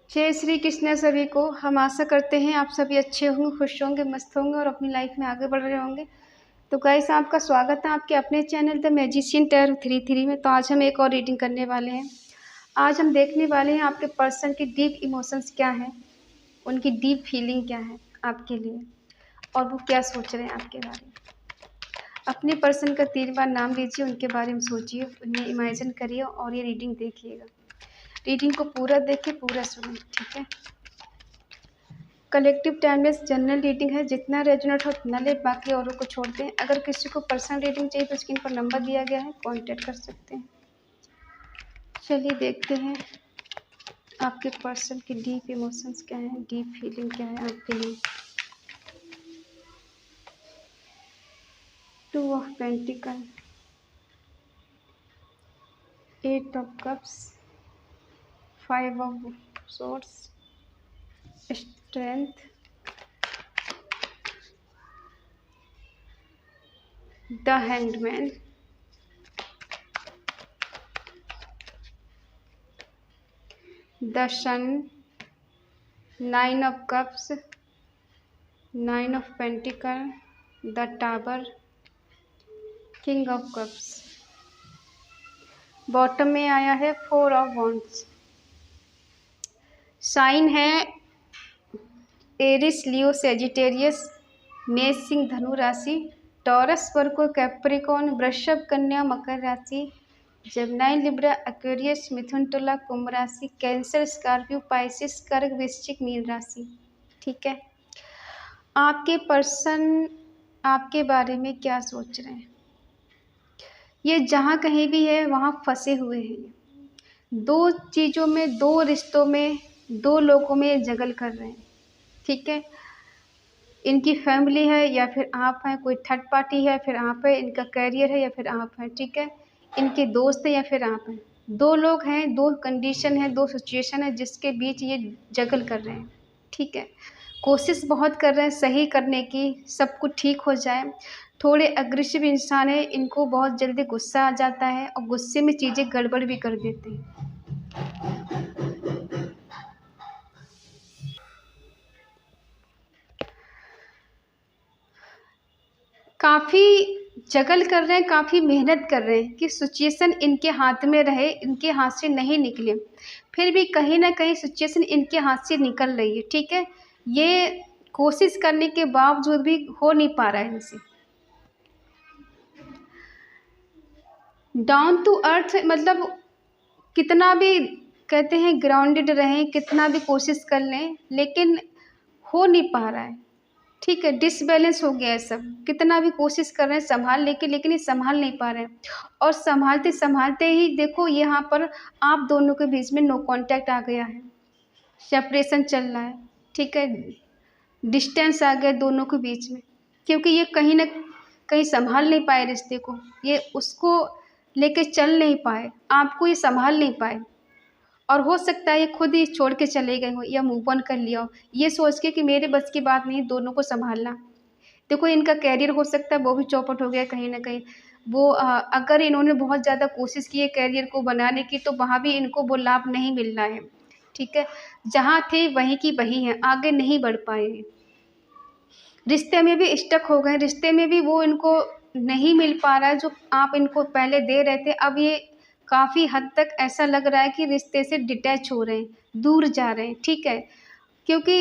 जय श्री कृष्ण सभी को। हम आशा करते हैं आप सभी अच्छे होंगे, खुश होंगे, मस्त होंगे और अपनी लाइफ में आगे बढ़ रहे होंगे। तो गाइस, आपका स्वागत है आपके अपने चैनल द मैजिशियन टैरो 33 में। तो आज हम एक और रीडिंग करने वाले हैं। आज हम देखने वाले हैं आपके पर्सन की डीप इमोशंस क्या हैं, उनकी डीप फीलिंग क्या है आपके लिए, और वो क्या सोच रहे हैं आपके बारे में। अपने पर्सन का 3 बार नाम लीजिए, उनके बारे में सोचिए, उन्हें इमेजिन करिए और ये रीडिंग देखिएगा। रीडिंग को पूरा देखिए, पूरा सुनिए, ठीक है। कलेक्टिव टाइमलेस जनरल रीडिंग है, जितना रेजोनेट हो उतना ले, बाकी औरों को छोड़ दें। अगर किसी को पर्सनल रीडिंग चाहिए तो स्क्रीन पर नंबर दिया गया है, कांटेक्ट कर सकते हैं। चलिए देखते हैं आपके पर्सन की डीप इमोशंस क्या है, डीप फीलिंग क्या है आपके लिए। 2 of pentacle, 8 of cups, 5 of swords, strength, the hanged man, the sun, 9 of cups, 9 of pentacle, the tower, king of cups. Bottom में आया है 4 ऑफ वॉन्ड्स। साइन है एरिस, लियो, सेजिटेरियस, मेष, सिंह, धनु राशि, टॉरस, वर्गो, कैप्रिकॉर्न, वृषभ, कन्या, मकर राशि, जेमिनी, लिब्रा, एक्वेरियस, मिथुन, तुला, कुंभ राशि, कैंसर, स्कॉर्पियो, पाइसिस, कर्क, वृश्चिक, मीन राशि। ठीक है, आपके पर्सन आपके बारे में क्या सोच रहे हैं। ये जहाँ कहीं भी है वहाँ फंसे हुए हैं। 2 चीज़ों में, 2 रिश्तों में, 2 लोगों में जगल कर रहे हैं। ठीक है, इनकी फैमिली है या फिर आप हैं, कोई थर्ड पार्टी है फिर आप है, इनका कैरियर है या फिर आप हैं। ठीक है, इनके दोस्त हैं या फिर आप हैं। 2 लोग हैं, 2 कंडीशन है, 2 सिचुएशन है जिसके बीच ये जगल कर रहे हैं। ठीक है, कोशिश बहुत कर रहे हैं सही करने की, सब कुछ ठीक हो जाए। थोड़े अग्रेसिव इंसान है, इनको बहुत जल्दी गुस्सा आ जाता है और गुस्से में चीज़ें गड़बड़ भी कर देते हैं। काफ़ी जगल कर रहे हैं, काफ़ी मेहनत कर रहे हैं कि सिचुएशन इनके हाथ में रहे, इनके हाथ से नहीं निकले। फिर भी कहीं ना कहीं सिचुएशन इनके हाथ से निकल रही है। ठीक है, ये कोशिश करने के बावजूद भी हो नहीं पा रहा है इनसे। डाउन टू अर्थ मतलब कितना भी कहते हैं ग्राउंडेड रहें, कितना भी कोशिश कर लें, लेकिन हो नहीं पा रहा है। ठीक है, डिसबैलेंस हो गया है सब। कितना भी कोशिश कर रहे हैं संभालने की, लेकिन ये संभाल नहीं पा रहे हैं। और संभालते संभालते ही देखो यहाँ पर आप दोनों के बीच में नो कांटेक्ट आ गया है, सेपरेशन चल रहा है। ठीक है, डिस्टेंस आ गया दोनों के बीच में, क्योंकि ये कहीं ना कहीं संभाल नहीं पाए रिश्ते को, ये उसको लेके चल नहीं पाए, आपको ये संभाल नहीं पाए। और हो सकता है ये खुद ही छोड़ के चले गए हो या मूव ऑन कर लिया हो, ये सोच के कि मेरे बस की बात नहीं दोनों को संभालना। देखो, इनका कैरियर हो सकता है वो भी चौपट हो गया कहीं ना कहीं। वो अगर इन्होंने बहुत ज़्यादा कोशिश की है कैरियर को बनाने की, तो वहाँ भी इनको वो लाभ नहीं मिल रहा है। ठीक है, जहाँ थे वहीं की वहीं है, आगे नहीं बढ़ पाए हैं। रिश्ते में भी स्टक हो गए, रिश्ते में भी वो इनको नहीं मिल पा रहा है जो आप इनको पहले दे रहे थे। अब ये काफ़ी हद तक ऐसा लग रहा है कि रिश्ते से डिटैच हो रहे हैं, दूर जा रहे हैं। ठीक है, क्योंकि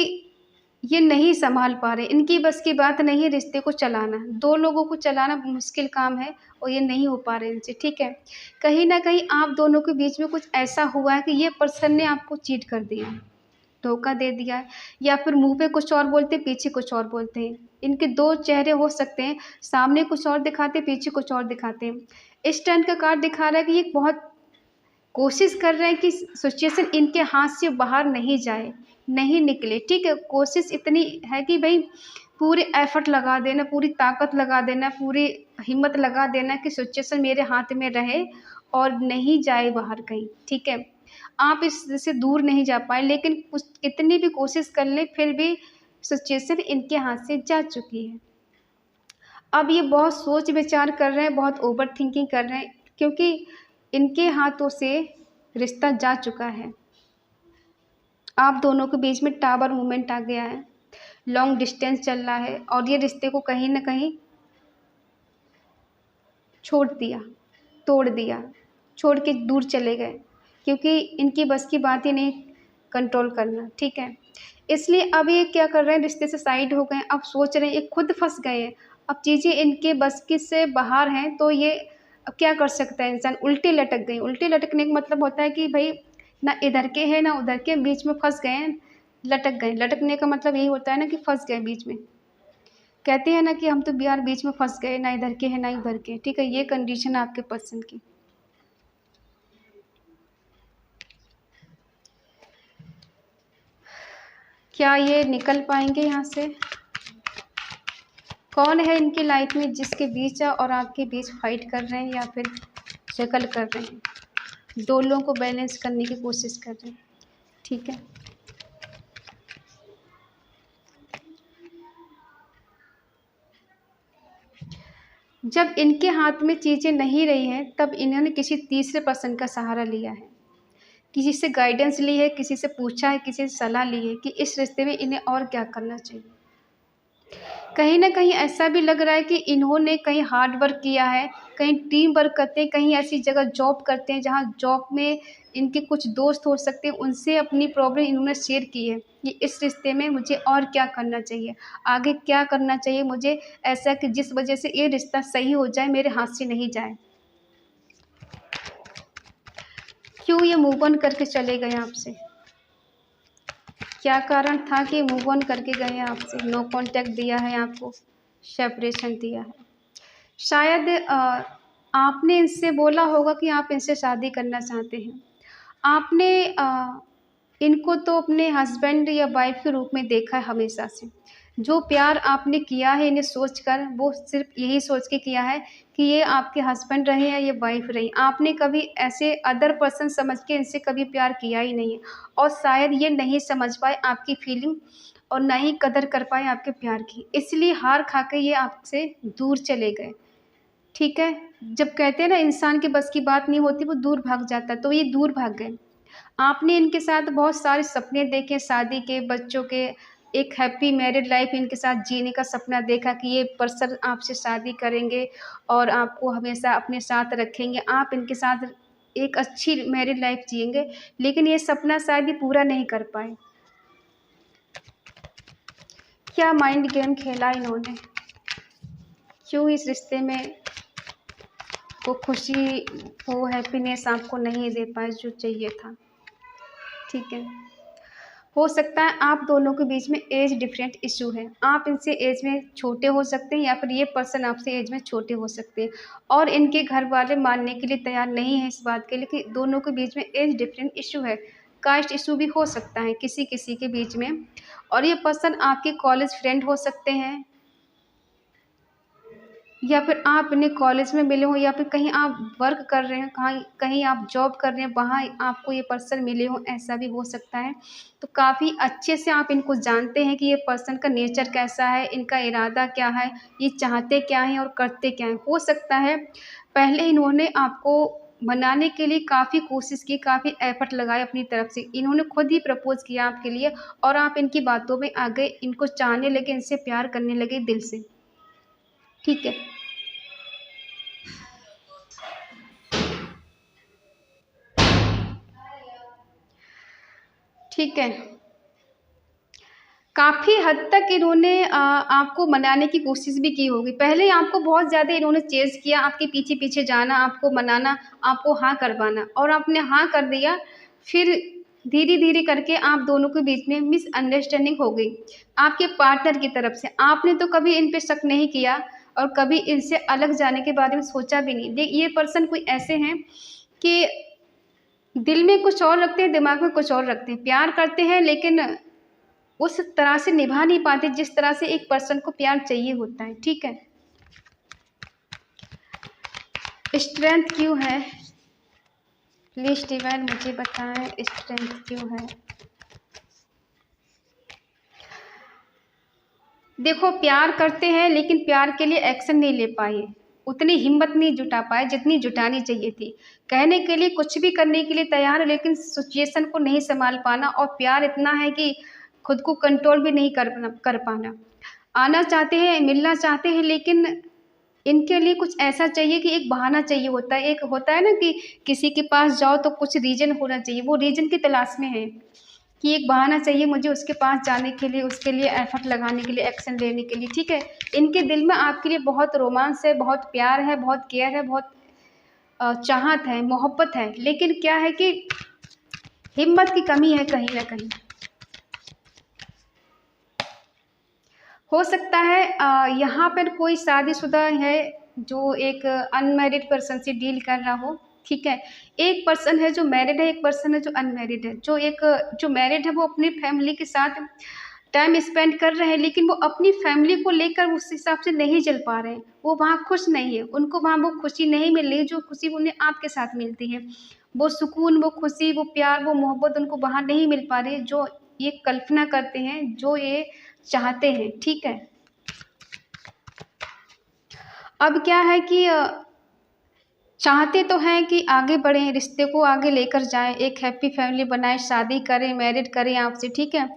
ये नहीं संभाल पा रहे, इनकी बस की बात नहीं है रिश्ते को चलाना। 2 लोगों को चलाना मुश्किल काम है और ये नहीं हो पा रहे इनसे। ठीक है, कहीं ना कहीं आप दोनों के बीच में कुछ ऐसा हुआ है कि ये पर्सन ने आपको चीट कर दिया है, धोखा दे दिया है, या फिर मुंह पे कुछ और बोलते पीछे कुछ और बोलते हैं। इनके 2 चेहरे हो सकते हैं, सामने कुछ और दिखाते पीछे कुछ और दिखाते हैं। इस टाइम का कार्ड दिखा रहा है कि ये बहुत कोशिश कर रहे हैं कि सिचुएशन इनके हाथ से बाहर नहीं जाए, नहीं निकले। ठीक है, कोशिश इतनी है कि भाई पूरे एफर्ट लगा देना, पूरी ताकत लगा देना, पूरी हिम्मत लगा देना कि सिचुएशन मेरे हाथ में रहे और नहीं जाए बाहर कहीं। ठीक है, आप इससे दूर नहीं जा पाए, लेकिन कुछ कितनी भी कोशिश कर लें फिर भी सिचुएशन इनके हाथ से जा चुकी है। अब ये बहुत सोच विचार कर रहे हैं, बहुत ओवर थिंकिंग कर रहे हैं, क्योंकि इनके हाथों से रिश्ता जा चुका है। आप दोनों के बीच में टावर मूवमेंट आ गया है, लॉन्ग डिस्टेंस चल रहा है और ये रिश्ते को कहीं ना कहीं छोड़ दिया, तोड़ दिया, छोड़ के दूर चले गए, क्योंकि इनकी बस की बात ही नहीं कंट्रोल करना। ठीक है, इसलिए अब ये क्या कर रहे हैं, रिश्ते से साइड हो गए। अब सोच रहे हैं, ये खुद फंस गए हैं, अब चीज़ें इनके बस की से बाहर हैं, तो ये अब क्या कर सकता है इंसान, उल्टे लटक गए। उल्टे लटकने का मतलब होता है कि भाई ना इधर के हैं ना उधर के, बीच में फंस गए हैं, लटक गए। लटकने का मतलब यही होता है ना कि फंस गए बीच में। कहते हैं ना कि हम तो यार बीच में फंस गए, ना इधर के हैं ना उधर के। ठीक है, ये कंडीशन है आपके पर्सन की। क्या ये निकल पाएंगे यहाँ से? कौन है इनकी लाइफ में जिसके बीच और आपके बीच फाइट कर रहे हैं या फिर जगल कर रहे हैं, दो लोगों को बैलेंस करने की कोशिश कर रहे हैं। ठीक है, जब इनके हाथ में चीज़ें नहीं रही हैं तब इन्होंने किसी तीसरे पर्सन का सहारा लिया है, किसी से गाइडेंस ली है, किसी से पूछा है, किसी से सलाह ली है कि इस रिश्ते में इन्हें और क्या करना चाहिए। कहीं ना कहीं ऐसा भी लग रहा है कि इन्होंने कहीं हार्ड वर्क किया है, कहीं टीम वर्क करते हैं, कहीं ऐसी जगह जॉब करते हैं जहाँ जॉब में इनके कुछ दोस्त हो सकते हैं, उनसे अपनी प्रॉब्लम इन्होंने शेयर की है कि इस रिश्ते में मुझे और क्या करना चाहिए, आगे क्या करना चाहिए मुझे, ऐसा कि जिस वजह से ये रिश्ता सही हो जाए, मेरे हाथ से नहीं जाए। क्यों ये मूव ऑन करके चले गए आपसे? क्या कारण था कि मूव ऑन करके गए आपसे? नो कांटेक्ट दिया है आपको, सेपरेशन दिया है। शायद आपने इनसे बोला होगा कि आप इनसे शादी करना चाहते हैं। आपने इनको तो अपने हस्बैंड या वाइफ के रूप में देखा है हमेशा से। जो प्यार आपने किया है इन्हें सोचकर, वो सिर्फ यही सोच के किया है कि ये आपके हस्बैंड रहे या ये वाइफ रही। आपने कभी ऐसे अदर पर्सन समझ के इनसे कभी प्यार किया ही नहीं है, और शायद ये नहीं समझ पाए आपकी फीलिंग और ना ही कदर कर पाए आपके प्यार की, इसलिए हार खा के ये आपसे दूर चले गए। ठीक है, जब कहते हैं ना इंसान के बस की बात नहीं होती, वो दूर भाग जाता है, तो ये दूर भाग गए। आपने इनके साथ बहुत सारे सपने देखे, शादी के, बच्चों के, एक हैप्पी मैरिड लाइफ इनके साथ जीने का सपना देखा कि ये पर्सन आपसे शादी करेंगे और आपको हमेशा अपने साथ रखेंगे, आप इनके साथ एक अच्छी मैरिड लाइफ जिएंगे, लेकिन ये सपना शायद ही पूरा नहीं कर पाए। क्या माइंड गेम खेला इन्होंने? क्यों इस रिश्ते में वो खुशी, वो हैप्पीनेस आपको नहीं दे पाए जो चाहिए था? ठीक है, हो सकता है आप दोनों के बीच में एज डिफरेंट इशू है। आप इनसे एज में छोटे हो सकते हैं या फिर ये पर्सन आपसे एज में छोटे हो सकते हैं, और इनके घर वाले मानने के लिए तैयार नहीं है इस बात के लिए कि दोनों के बीच में एज डिफरेंट इशू है। कास्ट इशू भी हो सकता है किसी किसी के बीच में, और ये पर्सन आपके कॉलेज फ्रेंड हो सकते हैं, या फिर आप अपने कॉलेज में मिले हो, या फिर कहीं आप वर्क कर रहे हैं, कहीं कहीं आप जॉब कर रहे हैं, वहाँ आपको ये पर्सन मिले हो, ऐसा भी हो सकता है। तो काफ़ी अच्छे से आप इनको जानते हैं कि ये पर्सन का नेचर कैसा है, इनका इरादा क्या है, ये चाहते क्या हैं और करते क्या हैं। हो सकता है पहले इन्होंने आपको मनाने के लिए काफ़ी कोशिश की, काफ़ी एफर्ट लगाए अपनी तरफ से, इन्होंने खुद ही प्रपोज किया आपके लिए, और आप इनकी बातों में आ गए, इनको चाहने लगे, इनसे प्यार करने लगे दिल से। ठीक है, ठीक है, काफ़ी हद तक इन्होंने आपको मनाने की कोशिश भी की होगी। पहले आपको बहुत ज़्यादा इन्होंने चेज़ किया, आपके पीछे-पीछे जाना, आपको मनाना, आपको हाँ करवाना, और आपने हाँ कर दिया। फिर धीरे-धीरे करके आप दोनों के बीच में मिसअंडरस्टैंडिंग हो गई, आपके पार्टनर की तरफ से। आपने तो कभी इन पे शक नहीं किया और कभी इनसे अलग जाने के बारे में सोचा भी नहीं। ये पर्सन कोई ऐसे हैं कि दिल में कुछ और रखते हैं, दिमाग में कुछ और रखते हैं। प्यार करते हैं लेकिन उस तरह से निभा नहीं पाते जिस तरह से एक पर्सन को प्यार चाहिए होता है। ठीक है, स्ट्रेंथ क्यों है? प्लीज डिवाइन मुझे बताएं स्ट्रेंथ क्यों है? देखो, प्यार करते हैं लेकिन प्यार के लिए एक्शन नहीं ले पाए, उतनी हिम्मत नहीं जुटा पाए जितनी जुटानी चाहिए थी। कहने के लिए कुछ भी करने के लिए तैयार है, लेकिन सिचुएशन को नहीं संभाल पाना, और प्यार इतना है कि खुद को कंट्रोल भी नहीं कर पाना। आना चाहते हैं, मिलना चाहते हैं, लेकिन इनके लिए कुछ ऐसा चाहिए कि एक बहाना चाहिए होता है। एक होता है ना कि किसी के पास जाओ तो कुछ रीज़न होना चाहिए, वो रीज़न की तलाश में है कि एक बहाना चाहिए मुझे उसके पास जाने के लिए, उसके लिए एफर्ट लगाने के लिए, एक्शन लेने के लिए, ठीक है। इनके दिल में आपके लिए बहुत रोमांस है, बहुत प्यार है, बहुत केयर है, बहुत चाहत है, मोहब्बत है, लेकिन क्या है कि हिम्मत की कमी है कहीं ना कहीं। हो सकता है यहाँ पर कोई शादीशुदा है जो एक अनमैरिड पर्सन से डील कर रहा हो, ठीक है। एक पर्सन है जो मैरिड है, एक पर्सन है जो अनमैरिड है। जो मैरिड है वो अपनी फैमिली के साथ टाइम स्पेंड कर रहे हैं, लेकिन वो अपनी फैमिली को लेकर उस हिसाब से नहीं चल पा रहे हैं। वो वहाँ खुश नहीं है, उनको वहाँ वो खुशी नहीं मिल रही जो खुशी उन्हें आपके साथ मिलती है। वो सुकून, वो खुशी, वो प्यार, वो मोहब्बत उनको वहाँ नहीं मिल पा रही जो ये कल्पना करते हैं, जो ये चाहते हैं, ठीक है। अब क्या है कि चाहते तो हैं कि आगे बढ़ें, रिश्ते को आगे लेकर जाएं, एक हैप्पी फैमिली बनाएं, शादी करें, मैरिड करें आपसे, ठीक है।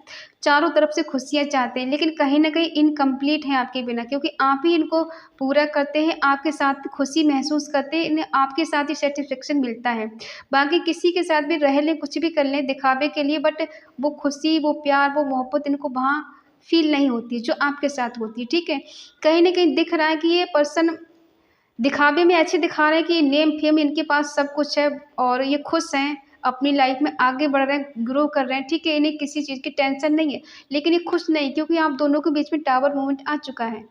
चारों तरफ से खुशियां चाहते हैं, लेकिन कहीं ना कहीं इनकम्प्लीट हैं आपके बिना, क्योंकि आप ही इनको पूरा करते हैं, आपके साथ खुशी महसूस करते हैं, इन्हें आपके साथ ही सेटिस्फेक्शन मिलता है। बाकी किसी के साथ भी रह लें, कुछ भी कर लें दिखावे के लिए, बट वो खुशी, वो प्यार, वो मोहब्बत इनको वहाँ फील नहीं होती जो आपके साथ होती है, ठीक है। कहीं ना कहीं दिख रहा है कि ये पर्सन दिखावे में ऐसे दिखा रहे हैं कि नेम फेम इनके पास सब कुछ है और ये खुश हैं, अपनी लाइफ में आगे बढ़ रहे हैं, ग्रो कर रहे हैं, ठीक है। इन्हें किसी चीज़ की टेंशन नहीं है, लेकिन ये खुश नहीं, क्योंकि आप दोनों के बीच में टावर मोमेंट आ चुका है।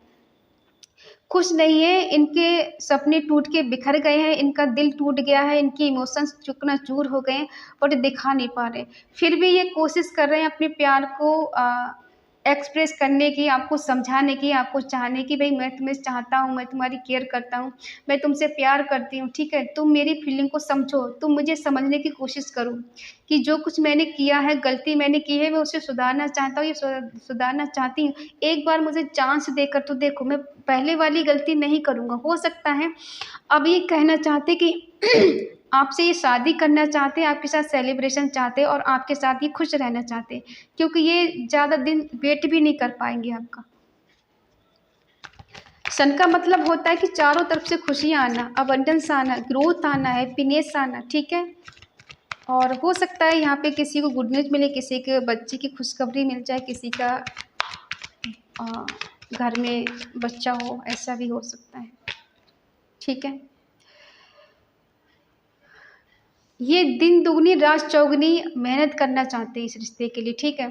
खुश नहीं है, इनके सपने टूट के बिखर गए हैं, इनका दिल टूट गया है, इनकी इमोशंस चूर हो गए हैं, बट दिखा नहीं पा रहे। फिर भी ये कोशिश कर रहे हैं अपने प्यार को एक्सप्रेस करने की, आपको समझाने की, आपको चाहने की, भाई मैं तुम्हें चाहता हूँ, मैं तुम्हारी केयर करता हूँ, मैं तुमसे प्यार करती हूँ, ठीक है। तुम मेरी फीलिंग को समझो, तुम मुझे समझने की कोशिश करो कि जो कुछ मैंने किया है, गलती मैंने की है, मैं उसे सुधारना चाहता हूँ, ये सुधारना चाहती हूँ। एक बार मुझे चांस देकर तो देखो, मैं पहले वाली गलती नहीं करूँगा। हो सकता है अब ये कहना चाहते कि आपसे ये शादी करना चाहते हैं, आपके साथ सेलिब्रेशन चाहते हैं और आपके साथ ही खुश रहना चाहते हैं, क्योंकि ये ज़्यादा दिन वेट भी नहीं कर पाएंगे आपका। सन का मतलब होता है कि चारों तरफ से खुशियाँ आना, अबंडेंस आना, ग्रोथ आना, हैप्पीनेस आना, ठीक है। और हो सकता है यहाँ पे किसी को गुड न्यूज़ मिले, किसी के बच्चे की खुशखबरी मिल जाए, किसी का घर में बच्चा हो, ऐसा भी हो सकता है, ठीक है। ये दिन दुगनी रात चौगुनी मेहनत करना चाहते हैं इस रिश्ते के लिए, ठीक है।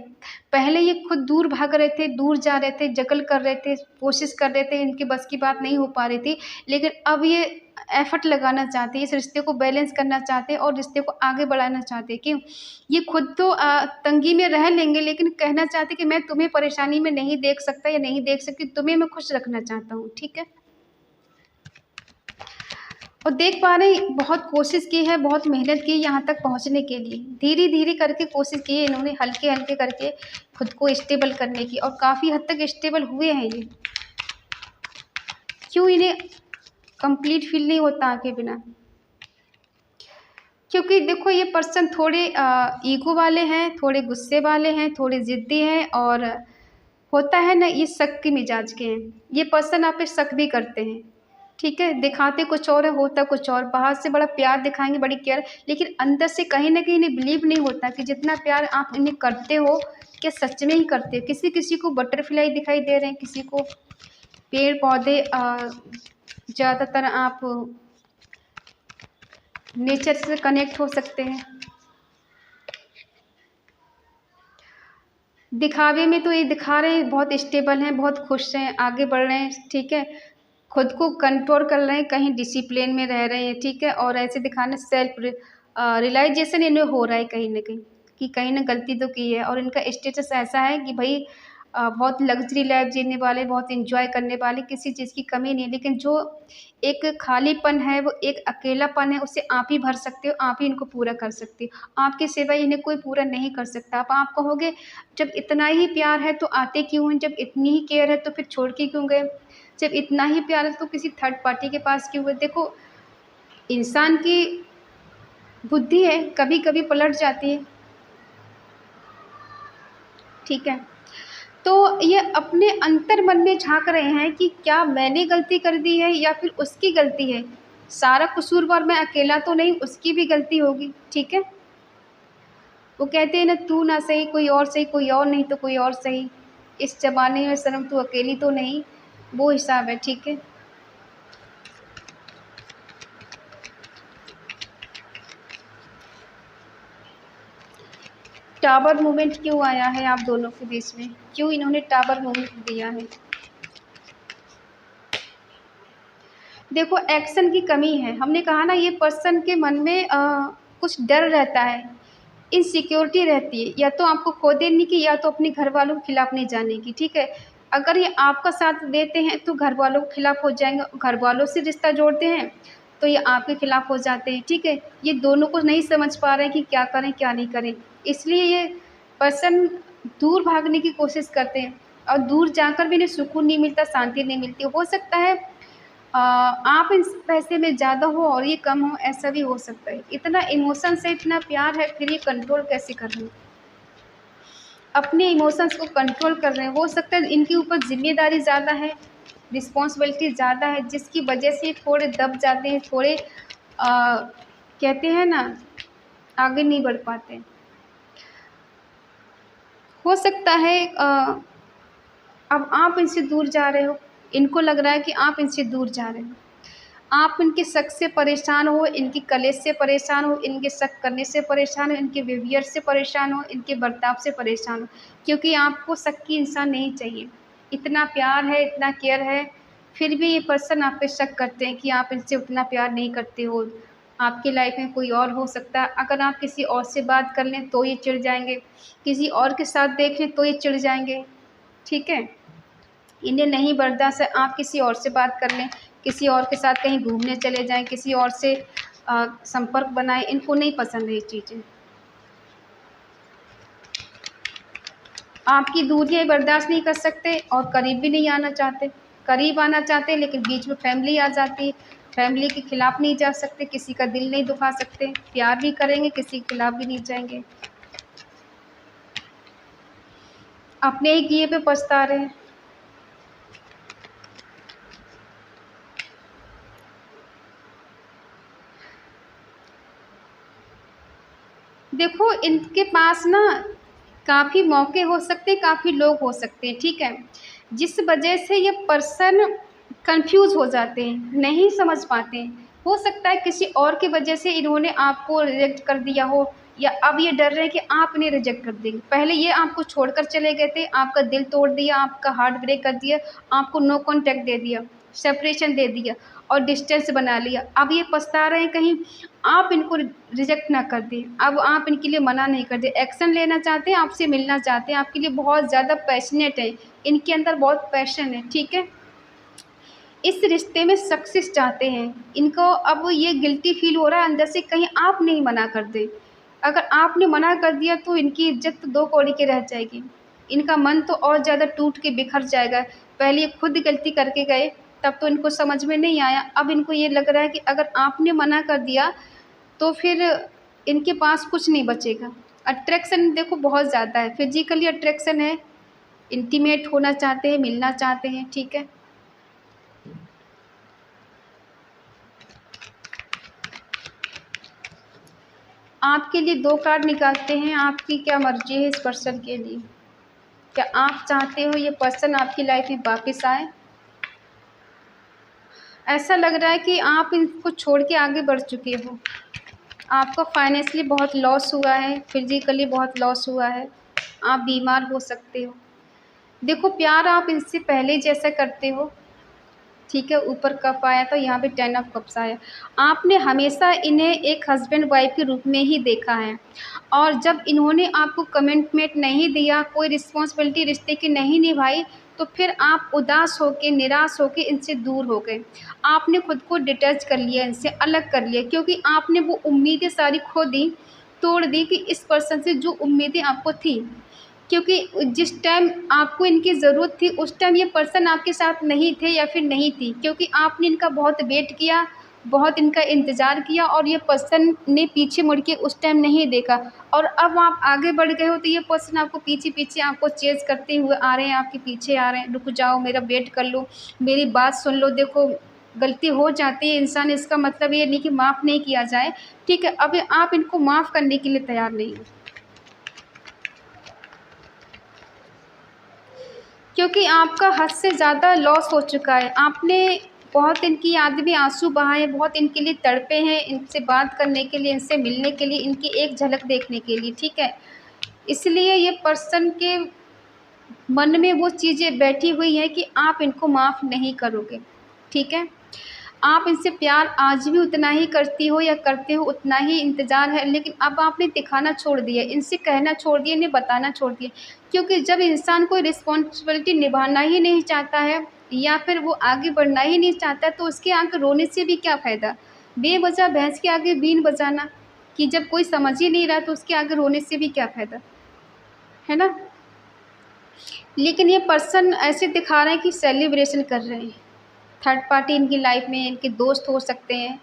पहले ये खुद दूर भाग रहे थे, दूर जा रहे थे, जगल कर रहे थे, कोशिश कर रहे थे, इनके बस की बात नहीं हो पा रही थी, लेकिन अब ये एफर्ट लगाना चाहते हैं, इस रिश्ते को बैलेंस करना चाहते हैं और रिश्ते को आगे बढ़ाना चाहते हैं। क्यों? ये खुद तो तंगी में रह लेंगे, लेकिन कहना चाहते कि मैं तुम्हें परेशानी में नहीं देख सकता या नहीं देख सकती, तुम्हें मैं खुश रखना चाहता हूँ, ठीक है। और देख पा रहे हैं बहुत कोशिश की है, बहुत मेहनत की यहाँ तक पहुँचने के लिए, धीरे धीरे करके कोशिश की है इन्होंने, हल्के हल्के करके खुद को स्टेबल करने की, और काफ़ी हद तक स्टेबल हुए हैं ये। क्यों इन्हें कंप्लीट फील नहीं होता आपके बिना? क्योंकि देखो ये पर्सन थोड़े ईगो वाले हैं, थोड़े गुस्से वाले हैं, थोड़े ज़िद्दी हैं, और होता है ना ये शक के मिजाज के हैं। ये पर्सन आप पे शक भी करते हैं, ठीक है। दिखाते कुछ और है, होता कुछ और। बाहर से बड़ा प्यार दिखाएंगे, बड़ी केयर, लेकिन अंदर से कहीं ना कहीं इन्हें बिलीव नहीं होता कि जितना प्यार आप इन्हें करते हो क्या सच में ही करते हो। किसी किसी को बटरफ्लाई दिखाई दे रहे हैं, किसी को पेड़ पौधे, ज़्यादातर आप नेचर से कनेक्ट हो सकते हैं। दिखावे में तो ये दिखा रहे हैं बहुत स्टेबल हैं, बहुत खुश हैं, आगे बढ़ रहे हैं, ठीक है। खुद को कंट्रोल कर रहे हैं, कहीं डिसिप्लिन में रह रहे हैं, ठीक है। और ऐसे दिखाने सेल्फ रियलाइजेशन इन्हें हो रहा है कहीं ना कहीं कि कहीं ना गलती तो की है, और इनका स्टेटस ऐसा है कि भाई बहुत लग्जरी लाइफ जीने वाले, बहुत एंजॉय करने वाले, किसी चीज़ की कमी नहीं है। लेकिन जो एक खालीपन है, वो एक अकेलापन है, उसे आप ही भर सकते हो, आप ही इनको पूरा कर सकते हो। आपके सिवा इन्हें कोई पूरा नहीं कर सकता। अब आप कहोगे जब इतना ही प्यार है तो आते क्यों हैं, जब इतनी ही केयर है तो फिर छोड़ के क्यों गए, जब इतना ही प्यार है तो किसी थर्ड पार्टी के पास क्यों गए। देखो, इंसान की बुद्धि है, कभी कभी पलट जाती है, ठीक है। तो ये अपने अंतर मन में झांक रहे हैं कि क्या मैंने गलती कर दी है या फिर उसकी गलती है। सारा कसूरवार मैं अकेला तो नहीं, उसकी भी गलती होगी, ठीक है। वो कहते हैं ना, तू ना सही कोई और सही, कोई और नहीं तो कोई और सही, इस जमाने में सनम तू अकेली तो नहीं, वो हिसाब है, ठीक है। टावर मूवमेंट क्यों आया है आप दोनों के बीच में, क्यों इन्होंने टावर मूवमेंट दिया है। देखो, एक्शन की कमी है। हमने कहा ना, ये पर्सन के मन में कुछ डर रहता है, इनसिक्योरिटी रहती है, या तो आपको खो देने की या तो अपने घर वालों के खिलाफ नहीं जाने की, ठीक है। अगर ये आपका साथ देते हैं तो घर वालों के खिलाफ हो जाएंगे, घर वालों से रिश्ता जोड़ते हैं तो ये आपके खिलाफ हो जाते हैं, ठीक है। ये दोनों को नहीं समझ पा रहे हैं कि क्या करें क्या नहीं करें, इसलिए ये पर्सन दूर भागने की कोशिश करते हैं, और दूर जाकर भी इन्हें सुकून नहीं मिलता, शांति नहीं मिलती। हो सकता है आप इस पैसे में ज़्यादा हो और ये कम हो, ऐसा भी हो सकता है। इतना इमोशन से इतना प्यार है, फिर ये कंट्रोल कैसे कर रहे हैं, अपने इमोशंस को कंट्रोल कर रहे हैं। हो सकता है इनके ऊपर जिम्मेदारी ज़्यादा है, रिस्पॉन्सिबिलिटी ज़्यादा है, जिसकी वजह से ये थोड़े दब जाते हैं, थोड़े कहते हैं ना, आगे नहीं बढ़ पाते। हो सकता है अब आप इनसे दूर जा रहे हो, इनको लग रहा है कि आप इनसे दूर जा रहे हो, आप इनके शक से परेशान हो, इनकी कलेश से परेशान हो, इनके शक करने से परेशान हो, इनके बिहेवियर से परेशान हो, इनके बर्ताव से परेशान हो, क्योंकि आपको शक्की इंसान नहीं चाहिए। इतना प्यार है, इतना केयर है, फिर भी ये पर्सन आप पे शक करते हैं कि आप इनसे उतना प्यार नहीं करते हो, आपकी लाइफ में कोई और हो सकता है। अगर आप किसी और से बात कर लें तो ये चिढ़ जाएंगे, किसी और के साथ देख लें तो ये चिढ़ जाएंगे, ठीक है। इन्हें नहीं बर्दाश्त है आप किसी और से बात कर लें, किसी और के साथ कहीं घूमने चले जाएं, किसी और से संपर्क बनाएं, इनको नहीं पसंद है ये चीज़ें। आपकी दूरियां बर्दाश्त नहीं कर सकते और करीब भी नहीं आना चाहते, करीब आना चाहते लेकिन बीच में फैमिली आ जाती है, फैमिली के खिलाफ नहीं जा सकते, किसी का दिल नहीं दुखा सकते, प्यार भी करेंगे किसी के खिलाफ भी नहीं जाएंगे, अपने ही किए पे पछता रहे हैं। देखो, इनके पास ना काफ़ी मौके हो सकते हैं, काफ़ी लोग हो सकते हैं, ठीक है, जिस वजह से ये पर्सन कंफ्यूज हो जाते हैं, नहीं समझ पाते हैं। हो सकता है किसी और की वजह से इन्होंने आपको रिजेक्ट कर दिया हो, या अब ये डर रहे हैं कि आप इन्हें रिजेक्ट कर देंगे। पहले ये आपको छोड़कर चले गए थे, आपका दिल तोड़ दिया, आपका हार्ट ब्रेक कर दिया, आपको नो कॉन्टैक्ट दे दिया, सेपरेशन दे दिया और डिस्टेंस बना लिया। अब ये पछता रहे हैं कहीं आप इनको रिजेक्ट ना कर दें, अब आप इनके लिए मना नहीं कर दें, एक्शन लेना चाहते हैं, आपसे मिलना चाहते हैं, आपके लिए बहुत ज़्यादा पैशनेट है, इनके अंदर बहुत पैशन है, ठीक है। इस रिश्ते में सक्सेस चाहते हैं, इनको अब ये गिल्टी फील हो रहा है अंदर से, कहीं आप नहीं मना कर दें। अगर आपने मना कर दिया तो इनकी इज्जत तो दो कौड़ी के रह जाएगी, इनका मन तो और ज़्यादा टूट के बिखर जाएगा। पहले ये खुद गलती करके गए, तब तो इनको समझ में नहीं आया, अब इनको ये लग रहा है कि अगर आपने मना कर दिया तो फिर इनके पास कुछ नहीं बचेगा। अट्रैक्शन देखो बहुत ज़्यादा है, फिजिकली अट्रैक्शन है, इंटीमेट होना चाहते हैं, मिलना चाहते हैं, ठीक है। आपके लिए दो कार्ड निकालते हैं, आपकी क्या मर्जी है इस पर्सन के लिए, क्या आप चाहते हो ये पर्सन आपकी लाइफ में वापस आए। ऐसा लग रहा है कि आप इनको छोड़ के आगे बढ़ चुके हो, आपको फाइनेंशियली बहुत लॉस हुआ है, फिजिकली बहुत लॉस हुआ है, आप बीमार हो सकते हो। देखो, प्यार आप इनसे पहले जैसा करते हो, ठीक है, ऊपर कप आया तो यहाँ पे 10 ऑफ कप्स आया। आपने हमेशा इन्हें एक हस्बैंड वाइफ के रूप में ही देखा है, और जब इन्होंने आपको कमिटमेंट नहीं दिया, कोई रिस्पॉन्सिबिलिटी रिश्ते की नहीं निभाई, तो फिर आप उदास होके, निराश होके इनसे दूर हो गए। आपने खुद को डिटैच कर लिया, इनसे अलग कर लिया, क्योंकि आपने वो उम्मीदें सारी खो दी, तोड़ दी कि इस पर्सन से जो उम्मीदें आपको थी, क्योंकि जिस टाइम आपको इनकी ज़रूरत थी उस टाइम ये पर्सन आपके साथ नहीं थे या फिर नहीं थी, क्योंकि आपने इनका बहुत वेट किया, बहुत इनका इंतज़ार किया, और ये पर्सन ने पीछे मुड़ के उस टाइम नहीं देखा, और अब आप आगे बढ़ गए हो तो ये पर्सन आपको पीछे पीछे आपको चेज़ करते हुए आ रहे हैं, आपके पीछे आ रहे हैं, रुक जाओ, मेरा वेट कर लो, मेरी बात सुन लो। देखो, गलती हो जाती है इंसान, इसका मतलब ये नहीं कि माफ़ नहीं किया जाए, ठीक है। अब आप इनको माफ़ करने के लिए तैयार नहीं हो, क्योंकि आपका हद से ज़्यादा लॉस हो चुका है। आपने बहुत इनकी याद में आंसू बहाए, बहुत इनके लिए तड़पे हैं, इनसे बात करने के लिए, इनसे मिलने के लिए, इनकी एक झलक देखने के लिए, ठीक है। इसलिए ये पर्सन के मन में वो चीज़ें बैठी हुई हैं कि आप इनको माफ़ नहीं करोगे, ठीक है। आप इनसे प्यार आज भी उतना ही करती हो या करते हो, उतना ही इंतज़ार है, लेकिन अब आपने दिखाना छोड़ दिया, इनसे कहना छोड़ दिया, इन्हें बताना छोड़ दिया, क्योंकि जब इंसान कोई रिस्पॉन्सिबिलिटी निभाना ही नहीं चाहता है या फिर वो आगे बढ़ना ही नहीं चाहता, तो उसके आगे रोने से भी क्या फ़ायदा। बेवजह भैंस के आगे बीन बजाना, कि जब कोई समझ ही नहीं रहा तो उसके आगे रोने से भी क्या फ़ायदा, है ना। लेकिन ये पर्सन ऐसे दिखा रहे हैं कि सेलिब्रेशन कर रहे हैं। थर्ड पार्टी इनकी लाइफ में इनके दोस्त हो सकते हैं,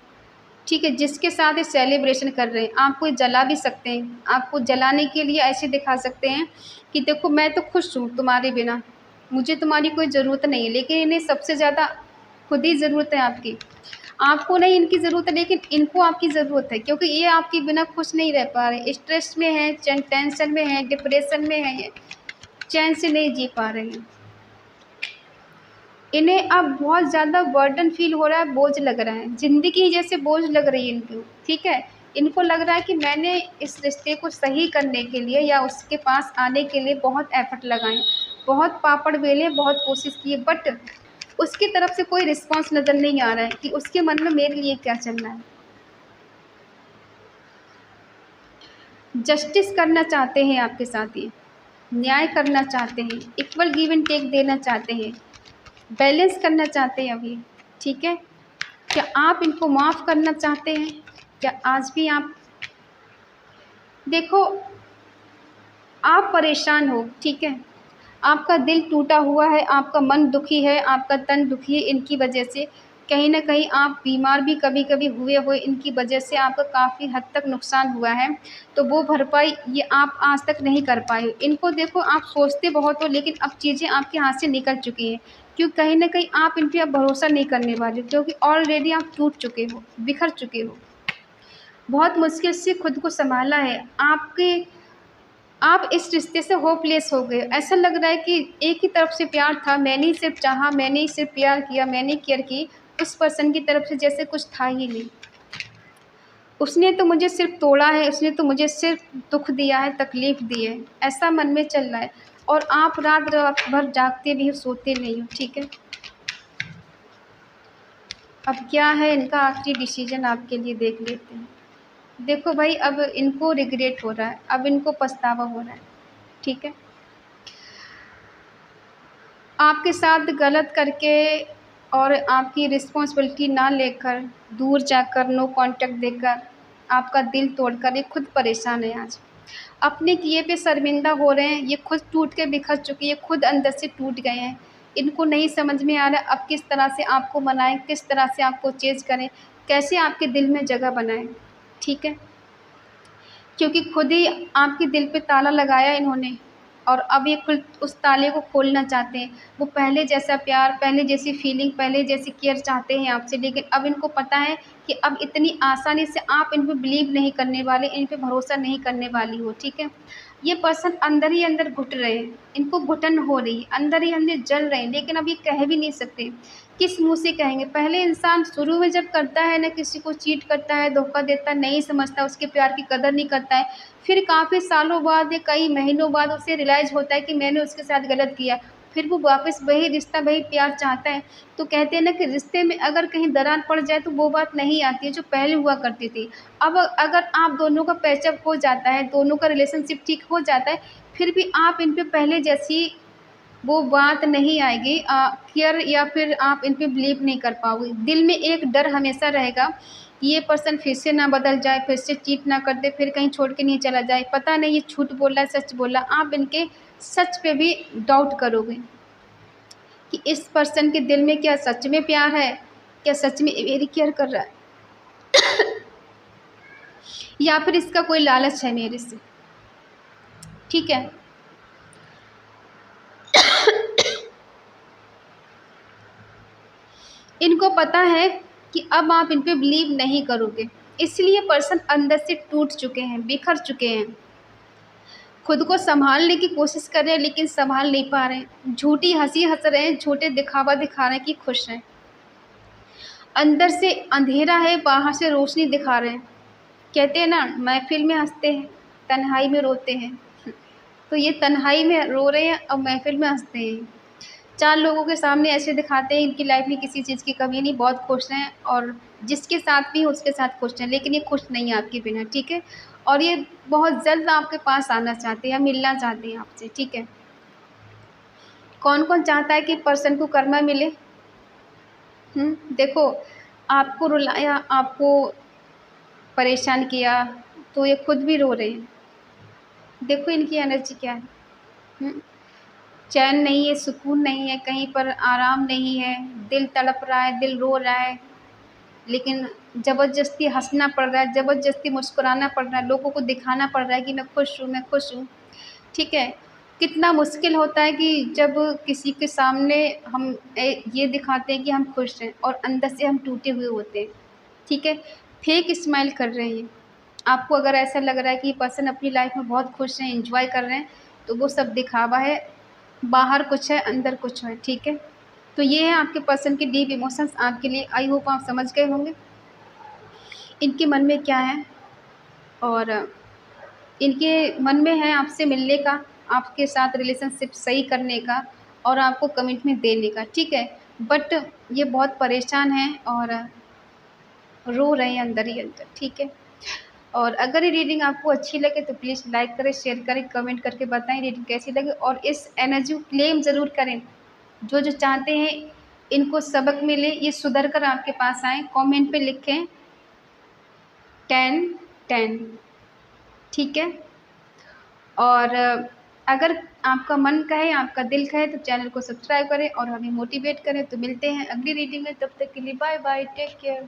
ठीक है, जिसके साथ ये सेलिब्रेशन कर रहे हैं। आपको ये जला भी सकते हैं, आपको जलाने के लिए ऐसे दिखा सकते हैं कि देखो मैं तो खुश हूँ तुम्हारे बिना, मुझे तुम्हारी कोई ज़रूरत नहीं है, लेकिन इन्हें सबसे ज़्यादा खुद ही ज़रूरत है आपकी। आपको नहीं इनकी ज़रूरत है, लेकिन इनको आपकी ज़रूरत है, क्योंकि ये आपके बिना खुश नहीं रह पा रहे, स्ट्रेस में हैं, टेंशन में हैं, डिप्रेशन में हैं, ये चैन से नहीं जी पा रहे हैं। इन्हें अब बहुत ज़्यादा बर्डन फ़ील हो रहा है, बोझ लग रहा है, ज़िंदगी ही जैसे बोझ लग रही है इनको, ठीक है। इनको लग रहा है कि मैंने इस रिश्ते को सही करने के लिए या उसके पास आने के लिए बहुत एफ़र्ट लगाए, बहुत पापड़ बेले, बहुत कोशिश की है, बट उसकी तरफ से कोई रिस्पॉन्स नज़र नहीं आ रहा है कि उसके मन में मेरे लिए क्या चल रहा है। जस्टिस करना चाहते हैं आपके साथ ये, न्याय करना चाहते हैं, इक्वल गिव एंड टेक देना चाहते हैं, बैलेंस करना चाहते हैं अभी, ठीक है। क्या आप इनको माफ़ करना चाहते हैं? क्या आज भी आप देखो, आप परेशान हो, ठीक है, आपका दिल टूटा हुआ है, आपका मन दुखी है, आपका तन दुखी है, इनकी वजह से कहीं न कहीं आप बीमार भी कभी-कभी हुए इनकी वजह से आपका काफ़ी हद तक नुकसान हुआ है, तो वो भरपाई ये आप आज तक नहीं कर पाए हो। इनको देखो, आप सोचते बहुत हो, लेकिन अब चीज़ें आपके हाथ से निकल चुकी हैं, कहीं न कहीं आप इन पे अब भरोसा नहीं करने वाले हो, क्योंकि ऑलरेडी आप टूट चुके हो, बिखर चुके हो। बहुत मुश्किल से खुद को सँभाला है, आप इस रिश्ते से होपलेस हो गए। ऐसा लग रहा है कि एक ही तरफ से प्यार था, मैंने ही सिर्फ़ चाहा, मैंने ही सिर्फ़ प्यार किया, मैंने केयर की, उस पर्सन की तरफ से जैसे कुछ था ही नहीं। उसने तो मुझे सिर्फ़ तोड़ा है, उसने तो मुझे सिर्फ़ दुःख दिया है, तकलीफ़ दी है, ऐसा मन में चल रहा है, और आप रात भर जागते भी हो, सोते नहीं हो, ठीक है। अब क्या है इनका आखिरी डिसीज़न आपके लिए, देख लेते हैं। देखो भाई, अब इनको रिग्रेट हो रहा है, अब इनको पछतावा हो रहा है, ठीक है। आपके साथ गलत करके और आपकी रिस्पॉन्सिबिलिटी ना लेकर, दूर जाकर, नो कॉन्टैक्ट देकर, आपका दिल तोड़कर ये खुद परेशान है आज। अपने किए पे शर्मिंदा हो रहे हैं, ये खुद टूट के बिखर चुकी है, खुद अंदर से टूट गए हैं। इनको नहीं समझ में आ रहा अब किस तरह से आपको मनाएँ, किस तरह से आपको चेज़ करें, कैसे आपके दिल में जगह बनाएँ, ठीक है। क्योंकि खुद ही आपके दिल पे ताला लगाया इन्होंने, और अब ये खुद उस ताले को खोलना चाहते हैं। वो पहले जैसा प्यार, पहले जैसी फीलिंग, पहले जैसी केयर चाहते हैं आपसे, लेकिन अब इनको पता है कि अब इतनी आसानी से आप इन पे बिलीव नहीं करने वाले, इन पे भरोसा नहीं करने वाली हो, ठीक है। ये पर्सन अंदर ही अंदर घुट रहे हैं, इनको घुटन हो रही है, अंदर ही अंदर जल रहे हैं, लेकिन अब ये कह भी नहीं सकते, किस मुँह से कहेंगे। पहले इंसान शुरू में जब करता है ना, किसी को चीट करता है, धोखा देता है, नहीं समझता, उसके प्यार की कदर नहीं करता है, फिर काफ़ी सालों बाद या कई महीनों बाद उसे रियलाइज़ होता है कि मैंने उसके साथ गलत किया, फिर वो वापस वही रिश्ता वही प्यार चाहता है। तो कहते हैं ना कि रिश्ते में अगर कहीं दरार पड़ जाए तो वो बात नहीं आती है जो पहले हुआ करती थी। अब अगर आप दोनों का पैचअप हो जाता है, दोनों का रिलेशनशिप ठीक हो जाता है, फिर भी आप इन पे पहले जैसी वो बात नहीं आएगी, केयर, या फिर आप इन पे बिलीव नहीं कर पाओगे। दिल में एक डर हमेशा रहेगा कि ये पर्सन फिर से ना बदल जाए, फिर से चीट ना कर दे, फिर कहीं छोड़ के नहीं चला जाए, पता नहीं ये झूठ बोल रहा है सच बोल रहा है। आप इनके सच पे भी डाउट करोगे कि इस पर्सन के दिल में क्या सच में प्यार है, क्या सच में मेरी केयर कर रहा है, या फिर इसका कोई लालच है मेरे से। ठीक है, इनको पता है कि अब आप इन पे बिलीव नहीं करोगे, इसलिए पर्सन अंदर से टूट चुके हैं, बिखर चुके हैं, खुद को संभालने की कोशिश कर रहे हैं लेकिन संभाल नहीं पा रहे हैं, झूठी हंसी हंस रहे हैं, झूठे दिखावा दिखा रहे हैं कि खुश हैं, अंदर से अंधेरा है, बाहर से रोशनी दिखा रहे हैं। कहते हैं ना, महफिल में हंसते हैं, तन्हाई में रोते हैं। तो ये तन्हाई में रो रहे हैं और महफिल में हंसते हैं। 4 लोगों के सामने ऐसे दिखाते हैं इनकी लाइफ में किसी चीज़ की कमी नहीं, बहुत खुश हैं, और जिसके साथ भी है उसके साथ खुश हैं, लेकिन ये खुश नहीं है आपके बिना। ठीक है, और ये बहुत जल्द आपके पास आना चाहते हैं या मिलना चाहते हैं आपसे। ठीक है, कौन कौन चाहता है कि पर्सन को कर्मा मिले? देखो, आपको रुलाया, आपको परेशान किया, तो ये खुद भी रो रहे हैं। देखो इनकी एनर्जी क्या है। चैन नहीं है, सुकून नहीं है, कहीं पर आराम नहीं है, दिल तड़प रहा है, दिल रो रहा है, लेकिन ज़बरदस्ती हंसना पड़ रहा है, ज़बरदस्ती मुस्कुराना पड़ रहा है, लोगों को दिखाना पड़ रहा है कि मैं खुश हूँ, मैं खुश हूँ। ठीक है, कितना मुश्किल होता है कि जब किसी के सामने हम ये दिखाते हैं कि हम खुश हैं और अंदर से हम टूटे हुए होते हैं। ठीक है, फेक स्माइल कर रहे हैं। आपको अगर ऐसा लग रहा है कि ये पर्सन अपनी लाइफ में बहुत खुश हैं, एंजॉय कर रहे हैं, तो वो सब दिखावा है, बाहर कुछ है, अंदर कुछ है। ठीक है, तो ये है आपके पर्सन के डीप इमोशंस आपके लिए। आई होप आप समझ गए होंगे इनके मन में क्या है, और इनके मन में है आपसे मिलने का, आपके साथ रिलेशनशिप सही करने का, और आपको कमिटमेंट देने का। ठीक है, बट ये बहुत परेशान हैं और रो रहे हैं अंदर ही अंदर। ठीक है, और अगर ये रीडिंग आपको अच्छी लगे तो प्लीज़ लाइक करें, शेयर करें, कमेंट करके बताएं रीडिंग कैसी लगे, और इस एनर्जी को क्लेम ज़रूर करें। जो जो चाहते हैं इनको सबक मिले, ये सुधर कर आपके पास आएँ, कमेंट पे लिखें 10-10। ठीक है, और अगर आपका मन कहे, आपका दिल कहे तो चैनल को सब्सक्राइब करें और हमें मोटिवेट करें। तो मिलते हैं अगली रीडिंग में, तब तक के लिए बाय बाय, टेक केयर।